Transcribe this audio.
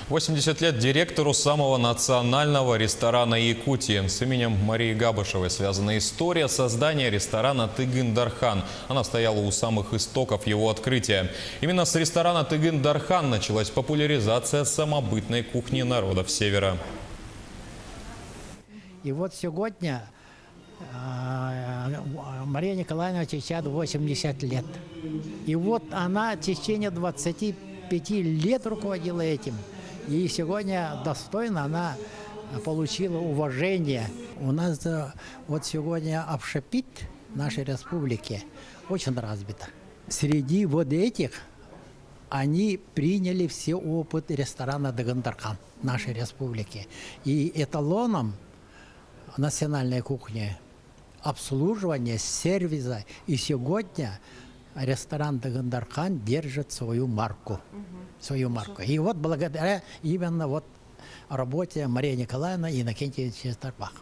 80 лет директору самого национального ресторана Якутии. С именем Марии Габышевой связана история создания ресторана «Тыгын-Дархан». Она стояла у самых истоков его открытия. Именно с ресторана «Тыгын-Дархан» началась популяризация самобытной кухни народов Севера. И вот сегодня Мария Николаевна сейчас 80 лет. И вот она в течение 25 лет руководила этим. И сегодня достойно она получила уважение. У нас вот сегодня общепит нашей республики очень развито. Среди вот этих они приняли все опыт ресторана «Тыгын-Дархан» нашей республики. И эталоном национальной кухни обслуживания, сервиса. И сегодня ресторан «Тыгын-Дархан» держит свою марку. И вот благодаря именно вот работе Марии Николаевны и Иннокентия Старбах.